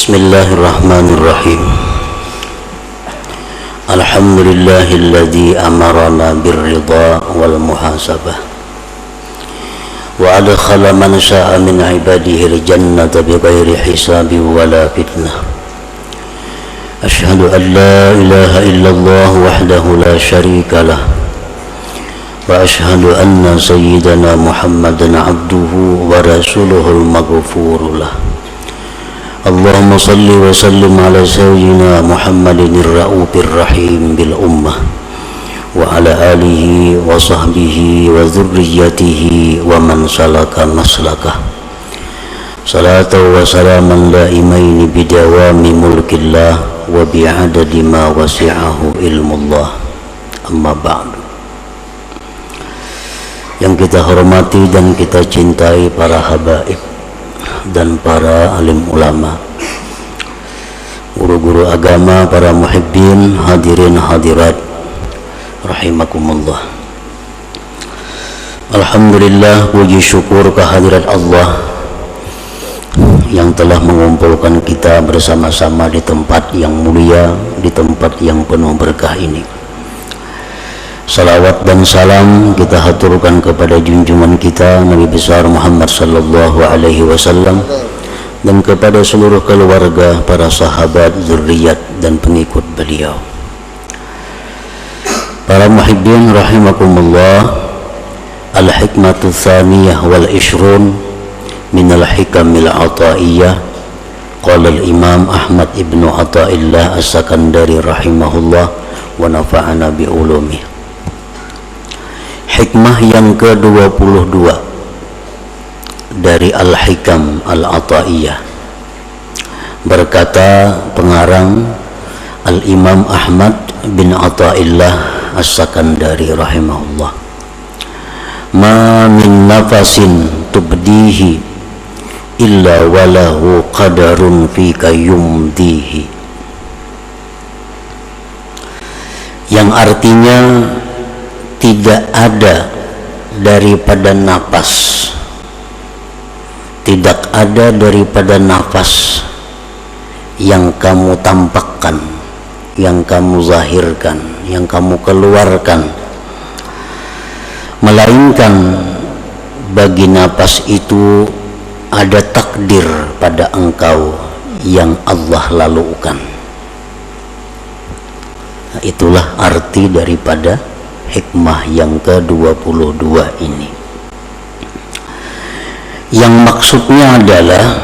Bismillahirrahmanirrahim. Alhamdulillahilladzi amarana birridha wal muhasabah wa adkhala man syaa min ibadihi al-jannata bighairi hisabin wala fitnah. Asyhadu an la ilaha illallah wahdahu la syarika lah wa asyhadu anna sayyidana Muhammadan abduhu wa rasuluhul maghfuru lah. Allahumma salli wa sallim ala sayyidina Muhammadin ar-ra'ufir rahim bil ummah wa ala alihi wa sahbihi wa dhurriyyatihi wa man salaka maslakah. Salatu wa salaman daimaini bidawami mulkillah wa bi'adadi ma wasi'ahu ilmullah. Amma ba'du. Yang kita hormati dan kita cintai para habaib dan para alim ulama, guru-guru agama, para muhibbin, hadirin hadirat rahimakumullah. Alhamdulillah, puji syukur kehadirat Allah yang telah mengumpulkan kita bersama-sama di tempat yang mulia, di tempat yang penuh berkah ini. Salawat dan salam kita haturkan kepada junjungan kita Nabi besar Muhammad sallallahu alaihi wasallam dan kepada seluruh keluarga, para sahabat, zuriat dan pengikut beliau. Para muhibbin rahimakumullah, al-hikmatu tsaniyah wal ishrun min al-hikamil ataiyah. Qala al-imam Ahmad ibnu Athaillah as-Sakandari rahimahullah wa nafa'ana bi ulumih. Hikmah yang ke-22 dari Al-Hikam Al-Ataiyah. Berkata pengarang Al-Imam Ahmad bin Athaillah As-Sakandari rahimahullah, ma min nafasin tubdihi illa walahu qadarun fika yumdihi. Yang artinya, tidak ada daripada nafas, tidak ada daripada nafas yang kamu tampakkan, yang kamu zahirkan, yang kamu keluarkan, melainkan bagi nafas itu ada takdir pada engkau yang Allah lalukan. Nah, itulah arti daripada hikmah yang ke-22 ini. Yang maksudnya adalah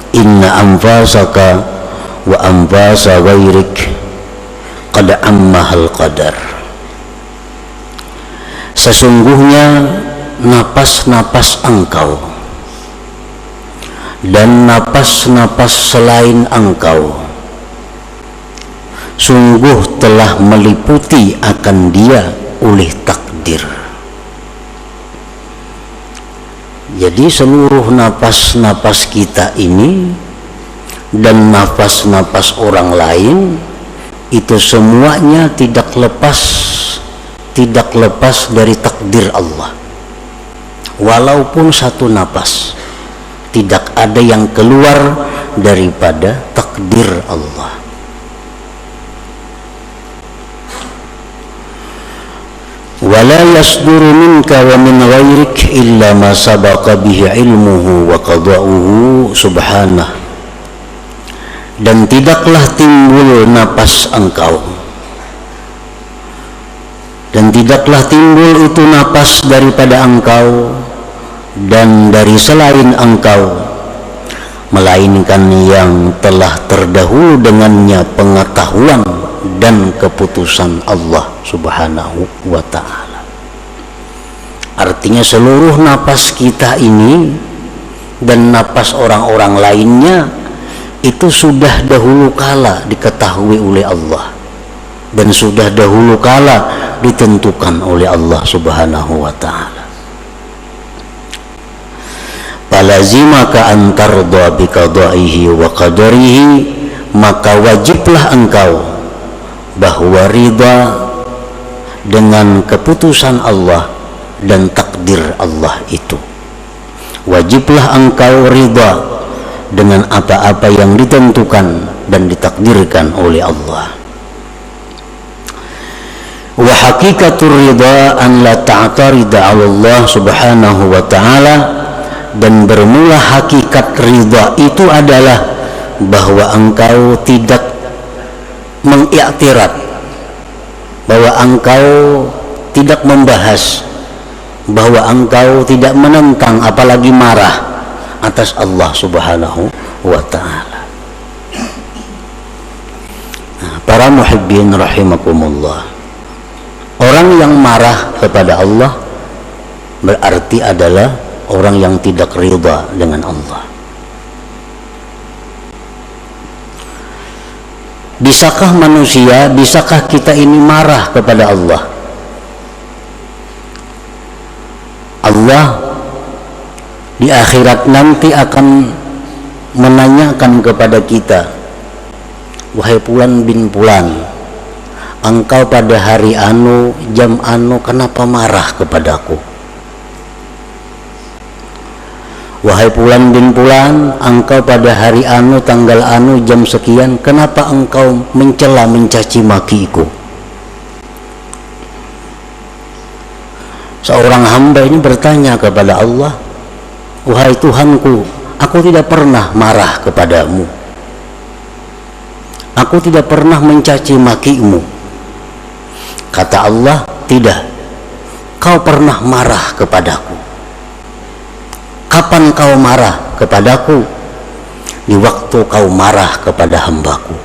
inna anfasaka wa anfasa ghairik qad ammahal qadar. Sesungguhnya napas-napas engkau dan napas-napas selain engkau sungguh telah meliputi akan dia oleh takdir. Jadi seluruh napas-napas kita ini dan napas-napas orang lain itu semuanya tidak lepas dari takdir Allah. Walaupun satu napas, tidak ada yang keluar daripada takdir Allah. Wala yasduru minka wa min ghairik illa ma sabaqa bihi ilmuhu wa qada'uhu subhanah. Dan tidaklah timbul napas engkau, dan tidaklah timbul itu napas daripada engkau dan dari selain engkau, melainkan yang telah terdahulu dengannya pengetahuan dan keputusan Allah subhanahu wa ta'ala. Artinya seluruh napas kita ini dan napas orang-orang lainnya itu sudah dahulu kala diketahui oleh Allah dan sudah dahulu kala ditentukan oleh Allah subhanahu wa ta'ala. Falazimaka an tarda bi qada'ihi wa qadarihi, maka wajiblah engkau bahwa ridha dengan keputusan Allah dan takdir Allah itu. Wajiblah engkau ridha dengan apa-apa yang ditentukan dan ditakdirkan oleh Allah. Wa hakikatur ridha an la ta'tarida 'ala Allah subhanahu wa ta'ala, dan bermula hakikat ridha itu adalah bahwa engkau tidak mengiktirad, bahwa engkau tidak membahas, bahwa engkau tidak menentang apalagi marah atas Allah subhanahu wa ta'ala. Nah, para muhibbin rahimakumullah, orang yang marah kepada Allah berarti adalah orang yang tidak ridha dengan Allah. Bisakah manusia, bisakah kita ini marah kepada Allah? Allah di akhirat nanti akan menanyakan kepada kita, wahai Fulan bin Fulan, engkau pada hari anu, jam anu, kenapa marah kepadaku? Wahai Fulan bin Fulan, engkau pada hari anu, tanggal anu, jam sekian, kenapa engkau mencela, mencaci makiku? Seorang hamba ini bertanya kepada Allah, wahai Tuhanku, aku tidak pernah marah kepadamu, aku tidak pernah mencaci makimu. Kata Allah, tidak, kau pernah marah kepadaku. Kapan kau marah kepadaku? Di waktu kau marah kepada hambaku.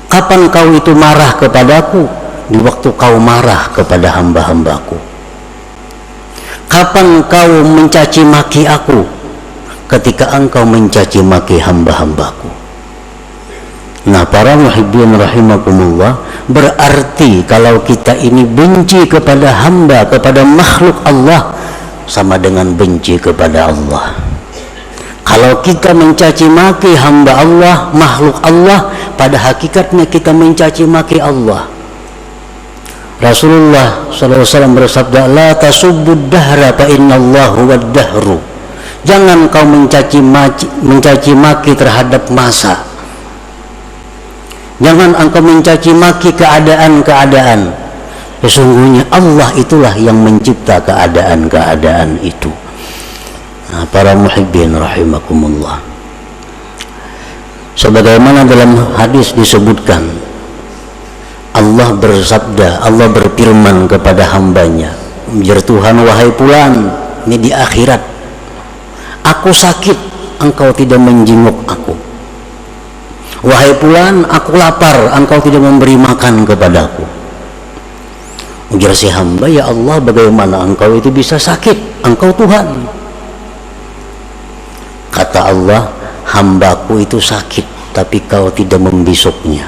Kapan kau itu marah kepadaku? Di waktu kau marah kepada hamba-hambaku. Kapan kau mencaci maki aku? Ketika engkau mencaci maki hamba-hambaku. Nah, para muhibbin rahimakumullah, berarti kalau kita ini benci kepada hamba, kepada makhluk Allah, sama dengan benci kepada Allah. Kalau kita mencaci maki hamba Allah, makhluk Allah, pada hakikatnya kita mencaci maki Allah. Rasulullah SAW bersabda, la tasubbud dahra fa innallahu wad-dahru. Jangan kau mencaci maki terhadap masa. Jangan engkau mencaci maki keadaan-keadaan. Sesungguhnya Allah itulah yang mencipta keadaan-keadaan itu. Nah, para muhibbin rahimakumullah, sebagaimana dalam hadis disebutkan, Allah bersabda, Allah berfirman kepada hambanya, "Ya Tuhan, wahai Fulan, ini di akhirat, aku sakit, engkau tidak menjenguk aku. Wahai Fulan, aku lapar, engkau tidak memberi makan kepadaku." Ujar si hamba, "Ya Allah, bagaimana engkau itu bisa sakit? Engkau Tuhan." Kata Allah, "Hambaku itu sakit, tapi kau tidak membisuknya."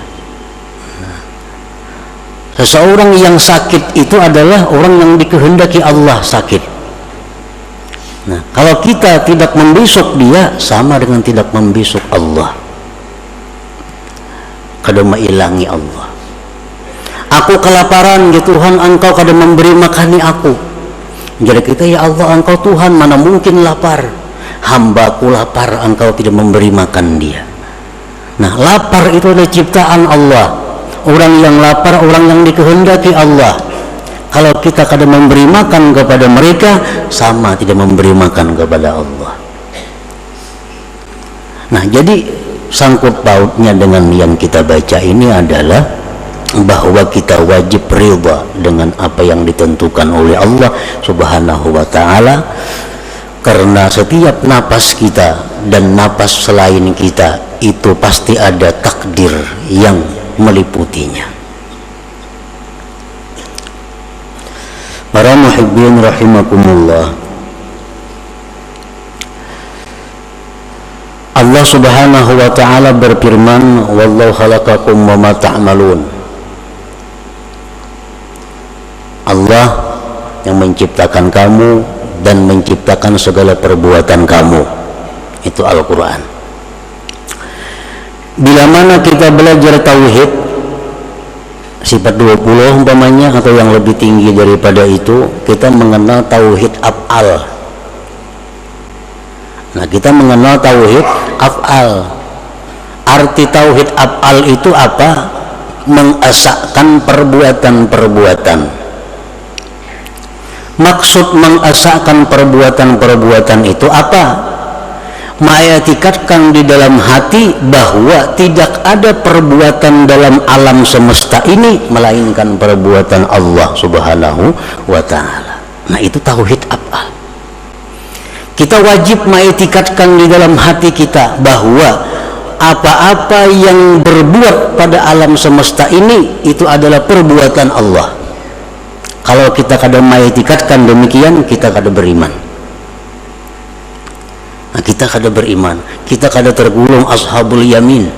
Seseorang yang sakit itu adalah orang yang dikehendaki Allah sakit. Nah, kalau kita tidak membisuk dia, sama dengan tidak membisuk Allah. Kada mailangi Allah. Aku kelaparan, ya Tuhan, engkau kada memberi makani aku. Jadi kita, ya Allah, engkau Tuhan, mana mungkin lapar. Hambaku lapar, engkau tidak memberi makan dia. Nah, lapar itu adalah ciptaan Allah. Orang yang lapar, orang yang dikehendaki Allah. Kalau kita kada memberi makan kepada mereka, sama tidak memberi makan kepada Allah. Nah, jadi sangkut pautnya dengan yang kita baca ini adalah bahwa kita wajib ridha dengan apa yang ditentukan oleh Allah Subhanahu wa ta'ala, karena setiap napas kita dan napas selain kita itu pasti ada takdir yang meliputinya. Para muhibbin rahimakumullah, Allah Subhanahu wa ta'ala berfirman, "Wallahu khalaqakum wa ma ta'malun." Allah yang menciptakan kamu dan menciptakan segala perbuatan kamu. Itu Al-Quran. Bila mana kita belajar tauhid sifat 20 umpamanya, atau yang lebih tinggi daripada itu, kita mengenal tauhid af'al. Nah, kita mengenal tauhid af'al. Arti tauhid af'al itu apa? Mengesahkan perbuatan-perbuatan. Maksud mengesahkan perbuatan-perbuatan itu apa? Mengitikadkan di dalam hati bahwa tidak ada perbuatan dalam alam semesta ini melainkan perbuatan Allah Subhanahu wa ta'ala. Nah, itu tauhid af'al. Kita wajib mengitikadkan di dalam hati kita bahwa apa-apa yang berbuat pada alam semesta ini itu adalah perbuatan Allah. Kalau kita kada mengitikadkan demikian, kita kada beriman. Nah, kita kada beriman, kita kada tergolong ashabul yamin.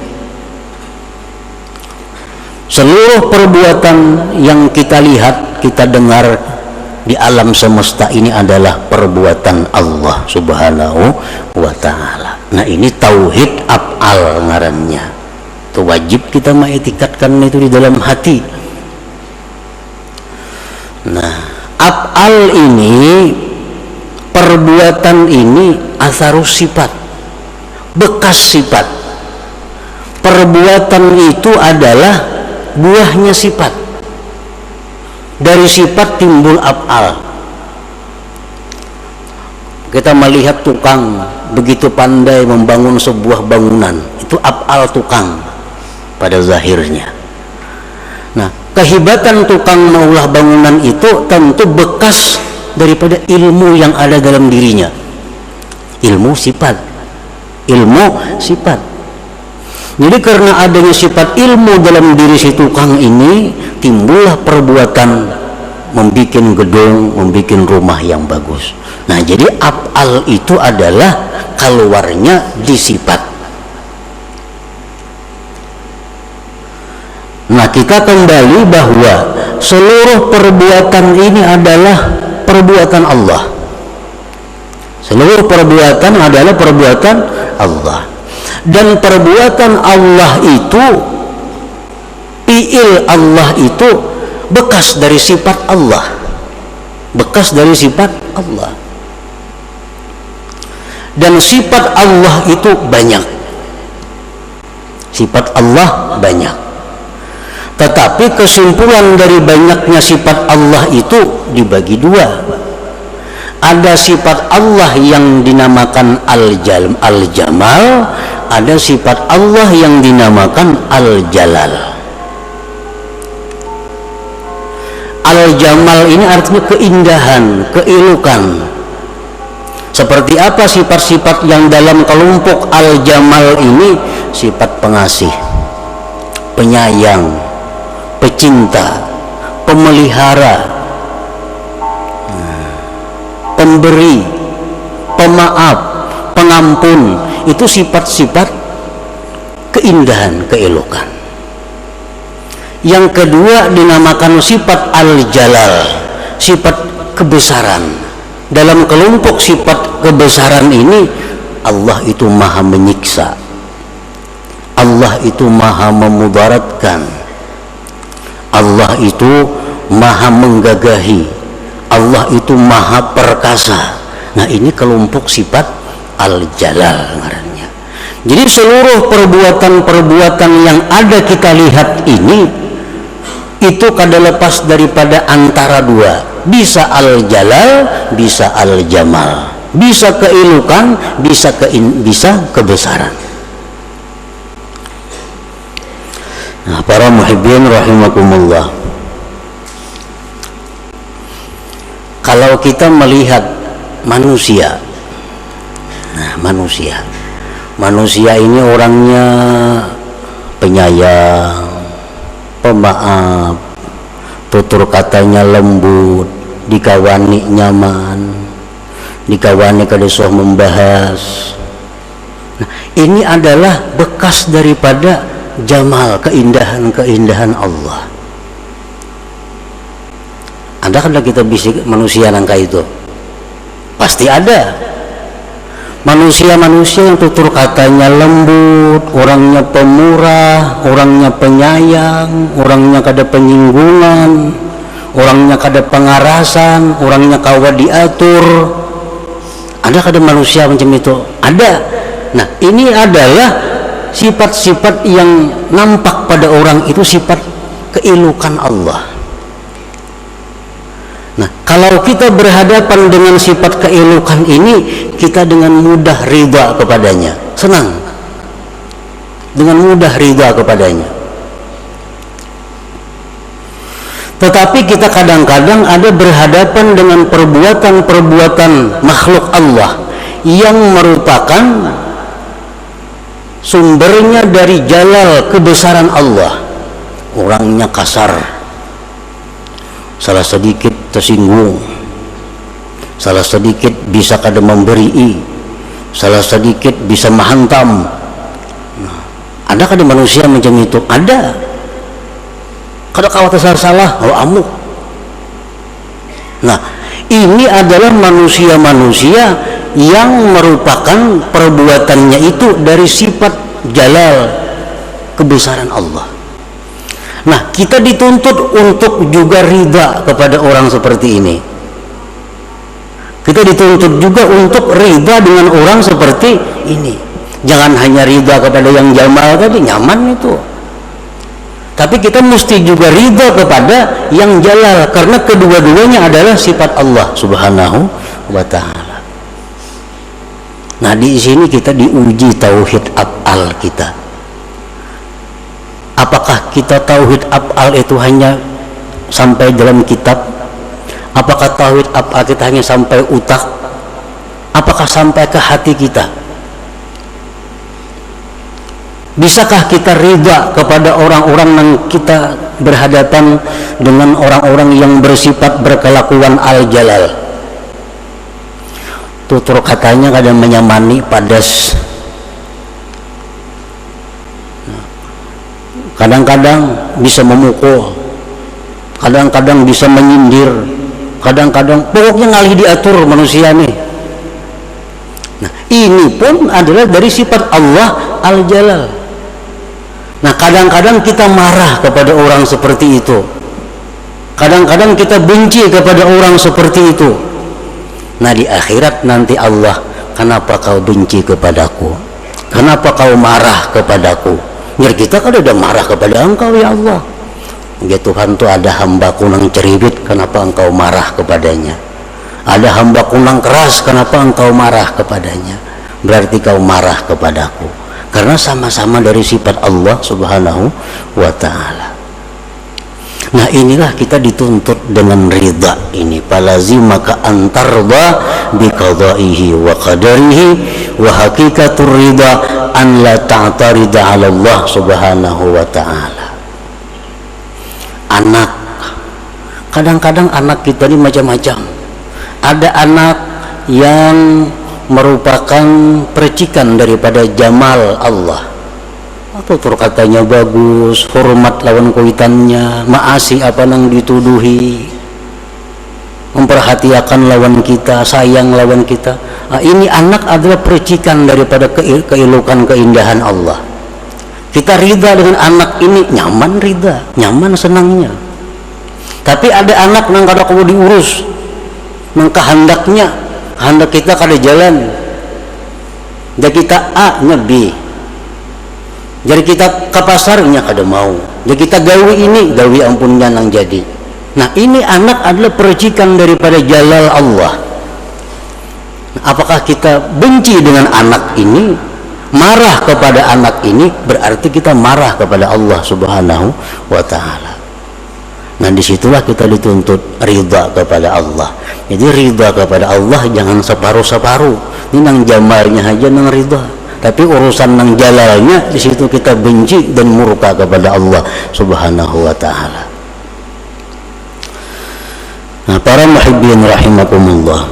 Seluruh perbuatan yang kita lihat, kita dengar di alam semesta ini adalah perbuatan Allah Subhanahu wa ta'ala. Nah, ini tauhid af'al ngarannya. Itu wajib kita mengitikadkan itu di dalam hati. Nah, af'al ini, perbuatan ini asarus sifat, bekas sifat. Perbuatan itu adalah buahnya sifat. Dari sifat timbul af'al. Kita melihat tukang begitu pandai membangun sebuah bangunan, itu af'al tukang pada zahirnya. Nah, kehebatan tukang mengolah bangunan itu tentu bekas daripada ilmu yang ada dalam dirinya. Ilmu sifat. Ilmu sifat. Jadi karena adanya sifat ilmu dalam diri si tukang ini, timbullah perbuatan membuat gedung, membuat rumah yang bagus. Nah, jadi af'al itu adalah keluarnya di sifat. Nah, kita kembali bahwa seluruh perbuatan ini adalah perbuatan Allah. Seluruh perbuatan adalah perbuatan Allah. Dan perbuatan Allah itu, fi'il Allah itu bekas dari sifat Allah. Bekas dari sifat Allah. Dan sifat Allah itu banyak. Sifat Allah banyak. Tetapi kesimpulan dari banyaknya sifat Allah itu dibagi dua. Ada sifat Allah yang dinamakan Al-Jamal, ada sifat Allah yang dinamakan Al-Jalal. Al-Jamal ini artinya keindahan, keelukan. Seperti apa sifat-sifat yang dalam kelompok Al-Jamal ini? Sifat pengasih, penyayang, pecinta, pemelihara, pemberi, pemaaf, pengampun. Itu sifat-sifat keindahan, keelokan. Yang kedua dinamakan sifat Al-Jalal, sifat kebesaran. Dalam kelompok sifat kebesaran ini, Allah itu maha menyiksa, Allah itu maha memudaratkan, Allah itu maha menggagahi, Allah itu maha perkasa. Nah, ini kelompok sifat Al-Jalal ngarannya. Jadi seluruh perbuatan-perbuatan yang ada kita lihat ini, itu kada lepas daripada antara dua. Bisa Al-Jalal, bisa Al-Jamal. Bisa keelukan, bisa kebesaran. Nah, para muhibbin rahimakumullah, kalau kita melihat manusia, nah manusia ini orangnya penyayang, pemaaf, tutur katanya lembut, dikawani nyaman, dikawani kada suah membahas. Nah, ini adalah bekas daripada jamal, keindahan Allah. Ada kan kita bisik manusia nangka itu? Pasti ada. Manusia-manusia yang tutur katanya lembut, orangnya pemurah, orangnya penyayang, orangnya kada penyinggungan, orangnya kada pengarasan, orangnya kawa diatur. Ada kada manusia macam itu? Ada. Nah, ini adalah sifat-sifat yang nampak pada orang itu sifat keelukan Allah. Nah, kalau kita berhadapan dengan sifat keelukan ini, kita dengan mudah ridha kepadanya, senang, dengan mudah ridha kepadanya. Tetapi kita kadang-kadang ada berhadapan dengan perbuatan-perbuatan makhluk Allah yang merupakan sumbernya dari jalal kebesaran Allah. Orangnya kasar, salah sedikit tersinggung, salah sedikit bisa kada memberi, salah sedikit bisa menghantam. Nah, ada kada manusia macam itu? Ada. Kada kawat salah, oh amuk. Nah, ini adalah manusia-manusia yang merupakan perbuatannya itu dari sifat jalal kebesaran Allah. Nah, kita dituntut untuk juga ridha kepada orang seperti ini. Kita dituntut juga untuk ridha dengan orang seperti ini. Jangan hanya ridha kepada yang jamal tadi, nyaman itu. Tapi kita mesti juga ridha kepada yang jalal, karena kedua-duanya adalah sifat Allah Subhanahu wa ta'ala. Nah, di sini kita diuji tauhid af'al kita. Apakah kita tauhid af'al itu hanya sampai dalam kitab? Apakah tauhid af'al kita hanya sampai utak? Apakah sampai ke hati kita? Bisakah kita ridha kepada orang-orang yang kita berhadapan dengan orang-orang yang bersifat berkelakuan al-jalal? Tutur katanya kadang menyamani, padas. Kadang-kadang bisa memukul, kadang-kadang bisa menyindir, kadang-kadang pokoknya ngalih diatur manusia nih. Nah, ini pun adalah dari sifat Allah al-jalal. Nah, kadang-kadang kita marah kepada orang seperti itu, kadang-kadang kita benci kepada orang seperti itu. Nah, di akhirat nanti Allah, kenapa kau benci kepadaku? Kenapa kau marah kepadaku? Biar kita kan udah marah kepada engkau, ya Allah. Ya Tuhan, tuh ada hambaku nang ceribit, kenapa engkau marah kepadanya? Ada hambaku nang keras, kenapa engkau marah kepadanya? Berarti kau marah kepadaku. Karena sama-sama dari sifat Allah Subhanahu wa ta'ala. Nah, inilah kita dituntut dengan ridha ini. Falazimaka antarda biqadaihi wa qadarihi wa hakikatur ridha an la ta'tarida 'ala Allah Subhanahu wa ta'ala. Anak, kadang-kadang anak kita ini macam-macam. Ada anak yang merupakan percikan daripada jamal Allah, atau katanya bagus, hormat lawan kuitannya, maasi apa nang dituduhi, memperhatikan lawan kita, sayang lawan kita. Nah, ini anak adalah percikan daripada keelukan keindahan Allah. Kita ridha dengan anak ini, nyaman ridha, nyaman senangnya. Tapi ada anak nang kada kudu diurus, nang kehendaknya, hendak kita kada jalan, jadi kita A nya B, jadi kita ke pasarnya kada mau, jadi kita gawi ini, gawi ampunnya nang jadi. Nah, ini anak adalah percikan daripada jalal Allah. Nah, apakah kita benci dengan anak ini, marah kepada anak ini, berarti kita marah kepada Allah Subhanahu wa ta'ala. Nah, disitulah kita dituntut ridha kepada Allah. Jadi ridha kepada Allah jangan separuh-separuh. Ini nang jamalnya aja nang ridha, tapi urusan nang jalalnya di situ kita benci dan murka kepada Allah Subhanahu wa ta'ala. Nah, para muhibbin rahimakumullah,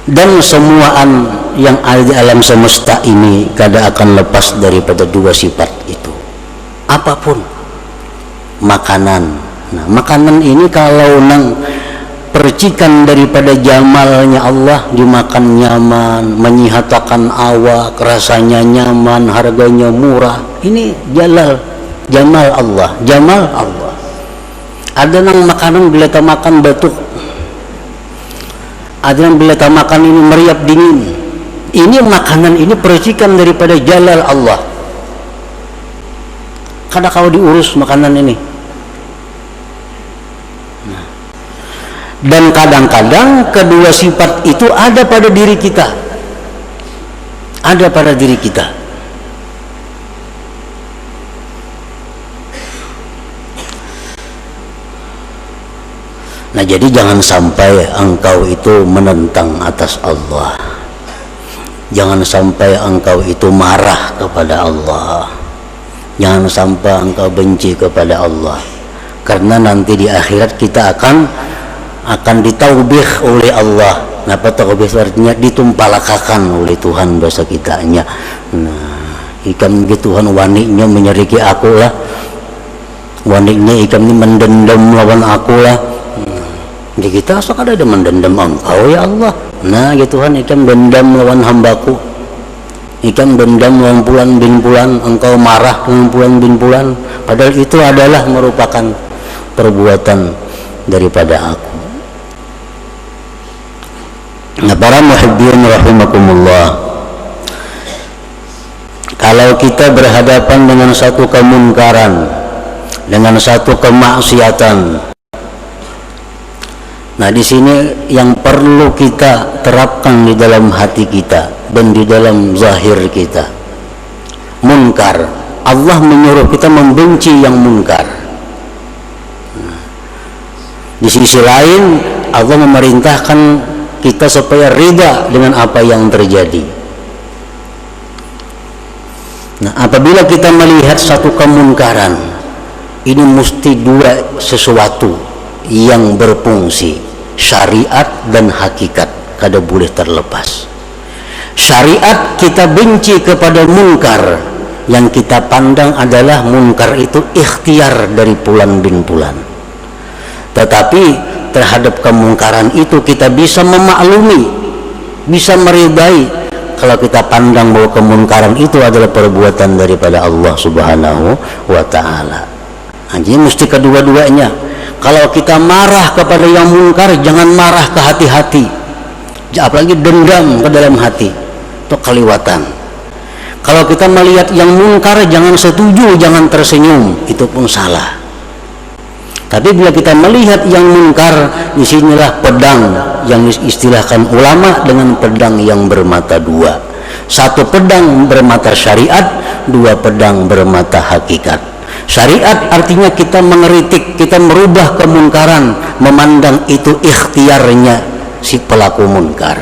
dan semuaan yang ada di alam semesta ini kada akan lepas daripada dua sifat itu. Apapun makanan. Nah, makanan ini kalau nang percikan daripada jamalnya Allah, dimakan nyaman, menyihatakan awak, rasanya nyaman, harganya murah. Ini jamal Allah, jamal Allah. Ada nang makanan bila kita makan batuk, Ada yang bila tak makan ini meriap dingin. Ini makanan ini percikan daripada jalal Allah. Kadang kau diurus makanan ini. Dan kadang-kadang kedua sifat itu ada pada diri kita. Ada pada diri kita. Nah, jadi jangan sampai engkau itu menentang atas Allah. Jangan sampai engkau itu marah kepada Allah. Jangan sampai engkau benci kepada Allah. Karena nanti di akhirat kita akan ditaubih oleh Allah. Napa taubih artinya ditumpalakakan oleh Tuhan dosa kitanya. Nah, ikan Tuhan waninya menyeriki aku lah. Waninya ikan ini mendendam lawan aku lah. Di kita asal ada mendendam engkau ya Allah. Nah ya Tuhan, ikan dendam lawan hambaku, ikan dendam lawan bulan bin bulan, engkau marah dengan bulan bin bulan, padahal itu adalah merupakan perbuatan daripada aku. Nah, para muhibbin rahimakumullah, kalau kita berhadapan dengan satu kemunkaran, dengan satu kemaksiatan, nah di sini yang perlu kita terapkan di dalam hati kita dan di dalam zahir kita, munkar. Allah menyuruh kita membenci yang munkar. Nah, di sisi lain Allah memerintahkan kita supaya ridha dengan apa yang terjadi. Nah, apabila kita melihat satu kemunkaran, ini mesti dua sesuatu yang berfungsi, syariat dan hakikat, kada boleh terlepas. Syariat kita benci kepada munkar, yang kita pandang adalah munkar itu ikhtiar dari fulan bin fulan. Tetapi terhadap kemungkaran itu kita bisa memaklumi, bisa meridai kalau kita pandang bahwa kemungkaran itu adalah perbuatan daripada Allah Subhanahu wa taala. Jadi mesti kedua-duanya. Kalau kita marah kepada yang munkar, jangan marah ke hati-hati, apalagi dendam ke dalam hati, itu keliwatan. Kalau kita melihat yang munkar, jangan setuju, jangan tersenyum, itu pun salah. Tapi bila kita melihat yang munkar, disinilah pedang yang istilahkan ulama dengan pedang yang bermata dua. Satu pedang bermata syariat, dua pedang bermata hakikat. Syariat artinya kita mengeritik, kita merubah kemungkaran, memandang itu ikhtiarnya si pelaku munkar.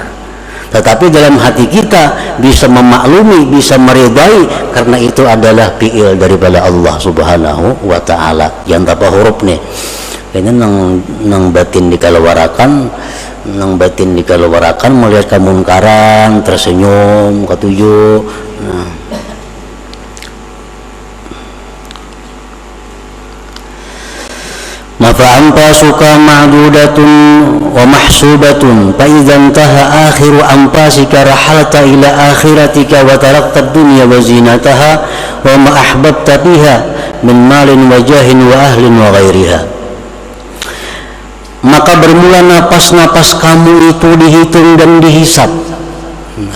Tetapi dalam hati kita bisa memaklumi, bisa meridai, karena itu adalah fi'il daripada Allah Subhanahu wa taala. Yang tanpa huruf nih. Kayaknya nang batin dikalawarakan, melihat kemungkaran, tersenyum, ketujuh. Nah, fa'ampasuka ma'dudatun wa mahsubatun fa idza intaha akhiru ampasika rahalta ila akhiratika wa tarakta ad-dunya wa zinataha wa ma ahbabta biha min malin wa jahin wa ahlin wa ghairiha. Maka bermula napas-napas kamu itu dihitung dan dihisap.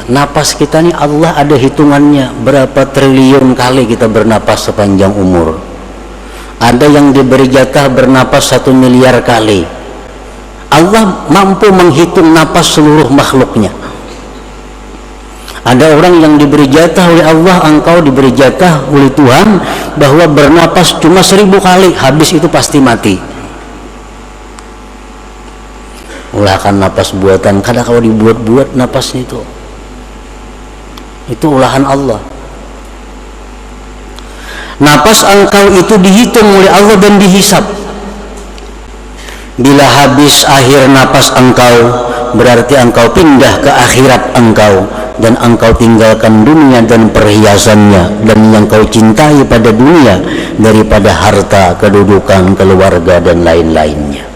Napas kita ini Allah ada hitungannya, berapa triliun kali kita bernapas sepanjang umur. Ada yang diberi jatah bernapas 1 miliar kali. Allah mampu menghitung napas seluruh makhluknya. Ada orang yang diberi jatah oleh Allah, engkau diberi jatah oleh Tuhan bahwa bernapas cuma 1000 kali, habis itu pasti mati. Ulahkan napas buatan, kadang kalau dibuat-buat napasnya itu ulahan Allah. Napas engkau itu dihitung oleh Allah dan dihisap. Bila habis akhir napas engkau, berarti engkau pindah ke akhirat engkau, dan engkau tinggalkan dunia dan perhiasannya dan yang kau cintai pada dunia daripada harta, kedudukan, keluarga dan lain-lainnya.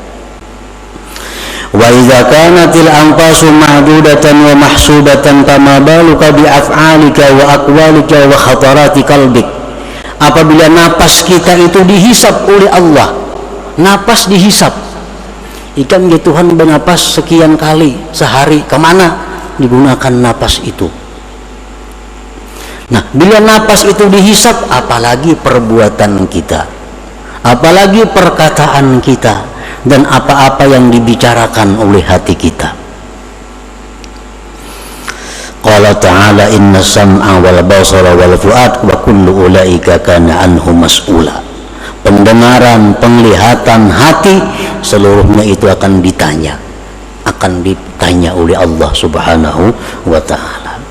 Wa idza kanatil anfasu ma'dudatan wa mahsubatan fama baluka bi af'alika wa aqwalika wa khatarati qalbik. Apabila napas kita itu dihisap oleh Allah, napas dihisap, Ikan ya Tuhan bernapas sekian kali sehari, kemana digunakan napas itu? Nah, bila napas itu dihisap, apalagi perbuatan kita, apalagi perkataan kita, dan apa-apa yang dibicarakan oleh hati kita. Qala ta'ala inna sam'a wal basara wal fu'ad wa kullu ulaika kana anhu mas'ula. Pendengaran, penglihatan, hati, seluruhnya itu akan ditanya oleh Allah Subhanahu wa ta'ala.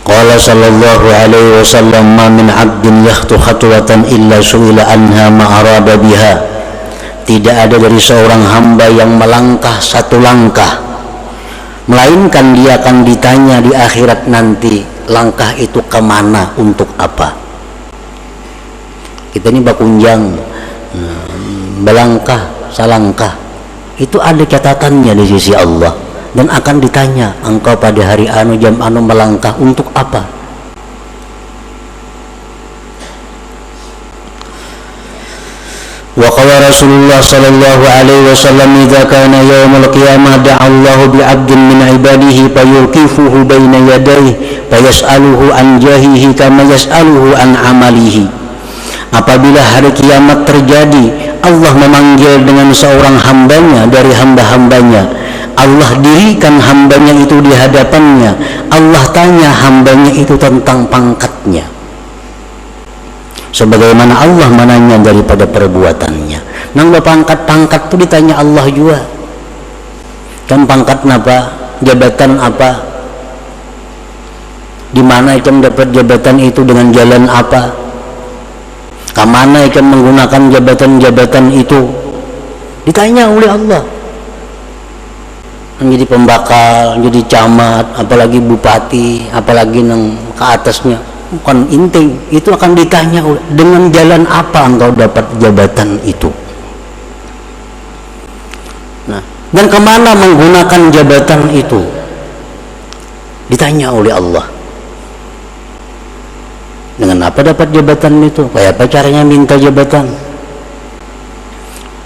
Qala sallallahu alaihi wasallam ma min 'abdin yakhtu khatwatan illa su'ila anha ma arada biha. Tidak ada dari seorang hamba yang melangkah satu langkah, melainkan dia akan ditanya di akhirat nanti, langkah itu kemana, untuk apa. Kita ini bakunjang, belangkah, salangkah, itu ada catatannya di sisi Allah, dan akan ditanya, engkau pada hari anu jam anu melangkah untuk apa? Wa qala Rasulullah sallallahu alaihi wasallam idza kana yaumul qiyamah da'a Allahu bi 'abdin min 'ibadihi fayuqifuhu baina yadayhi fayas'aluhu an jahihi kama yas'aluhu an 'amalihi. Apabila hari kiamat terjadi, Allah memanggil dengan seorang hambanya dari hamba-hambanya. Allah dirikan hambanya itu di hadapannya. Allah tanya hambanya itu tentang pangkatnya, sebagaimana Allah menanya daripada perbuatannya. Nang pangkat-pangkat itu ditanya Allah juga. Kan pangkat apa? Jabatan apa? Di mana ikan dapat jabatan itu, dengan jalan apa? Kamana ikan menggunakan jabatan-jabatan itu? Ditanya oleh Allah. Menjadi pembakal, jadi camat, apalagi bupati, apalagi nang ke atasnya, bukan inting, itu akan ditanya dengan jalan apa engkau dapat jabatan itu. Nah, dan kemana menggunakan jabatan itu, ditanya oleh Allah. Dengan apa dapat jabatan itu? Kayak apa caranya minta jabatan?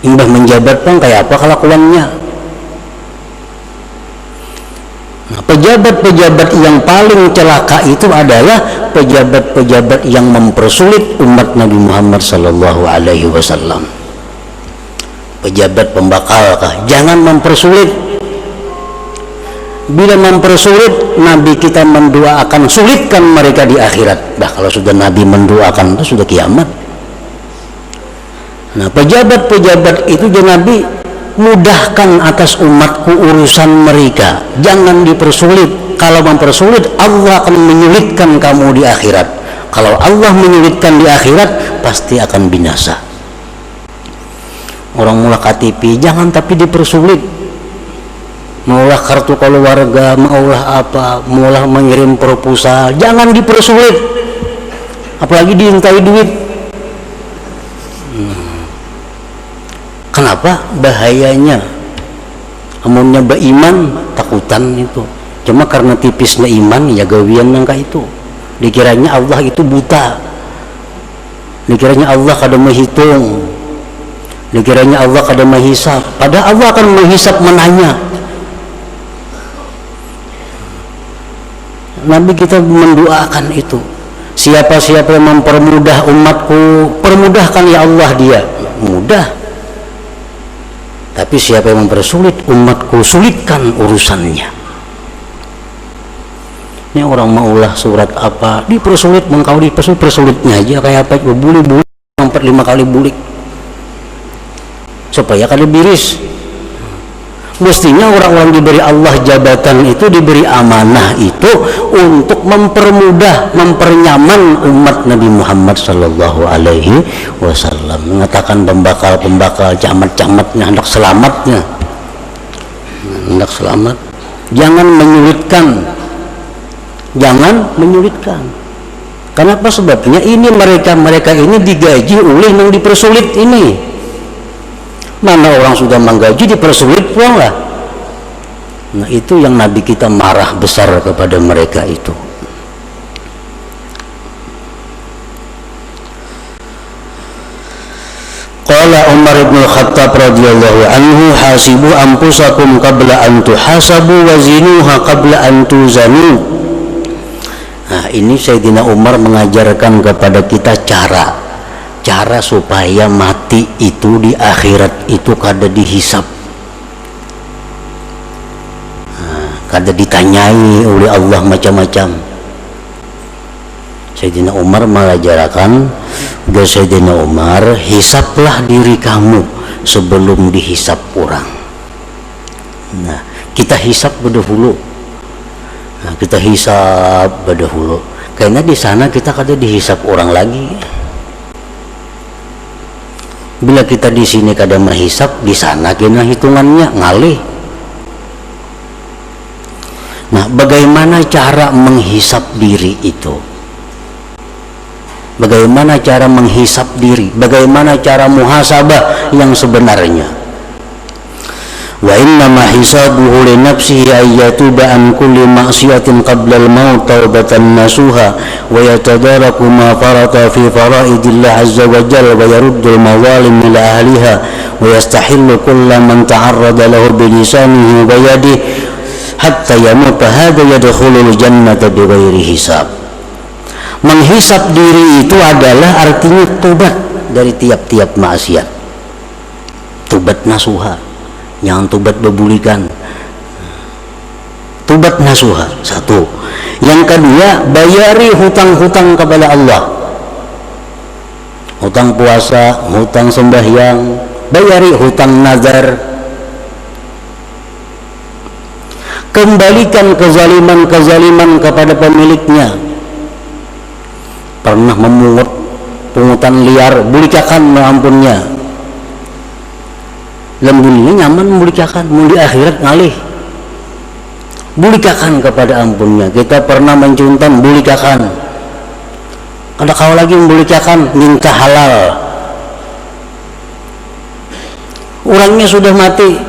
Imbah menjabat pun kayak apa kelakuannya? Nah, pejabat-pejabat yang paling celaka itu adalah pejabat-pejabat yang mempersulit umat Nabi Muhammad sallallahu alaihi wasallam. Pejabat pembakalkah? Jangan mempersulit. Bila mempersulit, Nabi kita mendoakan sulitkan mereka di akhirat. Bah, kalau sudah Nabi mendoakan itu sudah kiamat. Nah, pejabat-pejabat itu jangan Nabi mudahkan atas umatku urusan mereka, jangan dipersulit. Kalau mempersulit, Allah akan menyulitkan kamu di akhirat. Kalau Allah menyulitkan di akhirat, pasti akan binasa. Orang mula KTP jangan tapi dipersulit. Maulah kartu keluarga, maulah apa, maulah mengirim proposal, jangan dipersulit. Apalagi diintai duit. Kenapa? Bahayanya. Amunnya beriman, takutan itu. Cuma karena tipisnya iman, ya gawian nangka itu. Dikiranya Allah itu buta. Dikiranya Allah kada menghitung. Dikiranya Allah kada menghisap. Padahal Allah akan menghisap, menanya. Nabi kita mendoakan itu. Siapa-siapa yang mempermudah umatku, permudahkan ya Allah dia. Mudah. Tapi siapa yang mempersulit umatku, sulitkan urusannya. Ini orang maulah surat apa, dipersulit, mengkau dipersulit, persulitnya aja kayak apa, bulik-bulik, 4-5 kali bulik. Supaya kada biris. Mestinya orang-orang diberi Allah jabatan itu, diberi amanah itu untuk mempermudah, mempernyaman umat Nabi Muhammad sallallahu alaihi wasallam. Mengatakan pembakal-pembakal, camat-camatnya, hendak selamatnya, hendak selamat. Jangan menyulitkan, jangan menyulitkan. Kenapa? Sebabnya ini mereka ini digaji oleh yang dipersulit ini. Mana orang sudah menggaji dipersulit pulang lah. Nah, itu yang Nabi kita marah besar kepada mereka itu. Qala Umar bin Khattab radhiyallahu anhu, hasibu anfusakum qabla an tuhasabu wa zinuha qabla an tuzanu. Nah, ini Sayyidina Umar mengajarkan kepada kita cara supaya mati itu di akhirat itu kada dihisap, kada ditanyai oleh Allah macam-macam. Sayyidina Umar mengajarkan, udah Sayyidina Umar, hisaplah diri kamu sebelum dihisap orang. Nah, kita hisap berdahulu. Nah, kita hisap berdahulu. Karena di sana kita kada dihisap orang lagi. Bila kita di sini kada menghisap, di sana kena hitungannya ngalih. Nah, bagaimana cara menghisap diri itu? Bagaimana cara menghisap diri? Bagaimana cara muhasabah yang sebenarnya? Wa inna ma hisabuhu li nafsihi ay yatuba an kulli ma'siyatin qabla al-maut taubatan nasuha wa yatadaraku ma farata fi faraidillah azza wa jalla wa yaruddu al-mazalim ila ahliha wa yastahillu kulla man ta'arrada lahu bi lisanihi wa yadihi hatta yamuta hadha yadkhulul jannata bighairi hisab. Menghisap diri itu adalah artinya tobat dari tiap-tiap maksiat. Tobat nasuha, jangan tobat bebulikan. Tobat nasuha, satu. Yang kedua, bayari hutang-hutang kepada Allah. Hutang puasa, hutang sembahyang, bayari hutang nazar. Kembalikan kezaliman-kezaliman kepada pemiliknya. Pernah memungut pungutan liar, bulikakan mengampunnya. Lembunnya nyaman bulikakan, mau di akhirat ngalih. Bulikakan kepada ampunnya. Kita pernah mencuntan, bulikakan. Kada kau lagi membulikakan, minta halal. Orangnya sudah mati,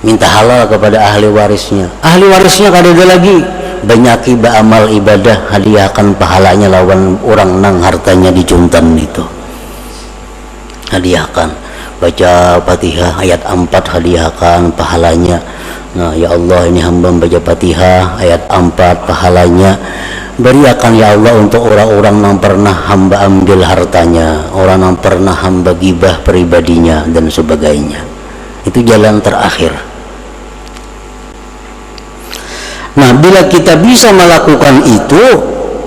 minta halal kepada ahli warisnya. Ahli warisnya kada ada lagi, banyaki beramal ibadah, hadiahkan pahalanya lawan orang nang hartanya dicuntan itu. Hadiahkan, baca Fatihah ayat 4, hadiahkan pahalanya. Nah, ya Allah, ini hamba membaca Fatihah ayat 4, pahalanya beriakan ya Allah untuk orang-orang yang pernah hamba ambil hartanya, orang yang pernah hamba gibah pribadinya dan sebagainya. Itu jalan terakhir. Nah, bila kita bisa melakukan itu,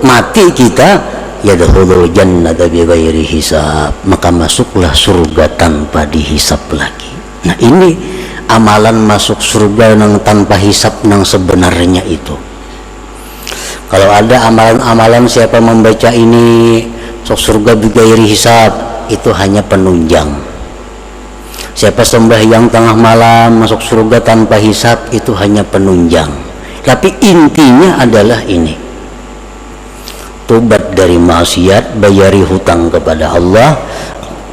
mati kita, yadkhulul jannata bighairi hisab, maka masuklah surga tanpa dihisap lagi. Nah, ini amalan masuk surga yang tanpa hisap yang sebenarnya itu. Kalau ada amalan-amalan siapa membaca ini masuk surga bighairi hisab, itu hanya penunjang. Siapa sembahyang tengah malam masuk surga tanpa hisap, itu hanya penunjang. Tapi intinya adalah ini, tobat dari maksiat, bayari hutang kepada Allah,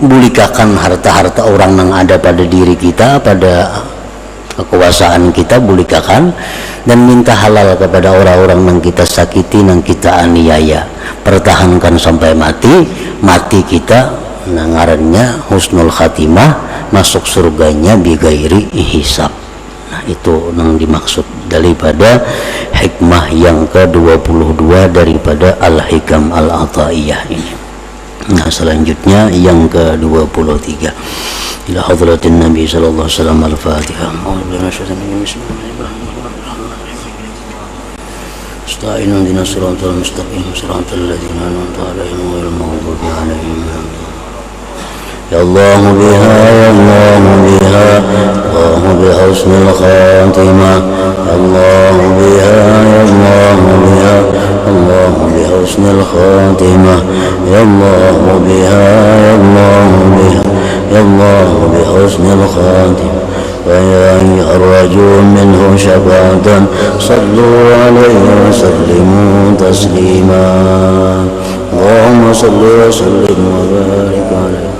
bulikakan harta-harta orang yang ada pada diri kita, pada kekuasaan kita, bulikakan, dan minta halal kepada orang-orang yang kita sakiti, yang kita aniaya. Pertahankan sampai mati kita ngarannya husnul khatimah, masuk surganya bighairi hisab. Nah, itu yang dimaksud daripada hikmah yang ke-22 daripada Al-Hikam Al-Ataiyah ini. Nah, selanjutnya yang ke-23, ila hadratin Nabi sallallahu alaihi wasallam. Al-Fatihah. Astagfirullah dinas siratal mustaqim siratal ladzina an'amta alaihim ghairil maghdubi alaihim. Ya Allah biha, ya Allah biha, Allah biha husnul khatimah. Ya Allah biha, ya Allah biha, Allah biha husnul khatimah. Ya Allah biha, ya Allah biha, ya Allah biha husnul khatimah. ويا أيها الرجل منه شفاعة صلوا عليه وسلموا تسليما. اللهم صل وسلم وبارك عليه.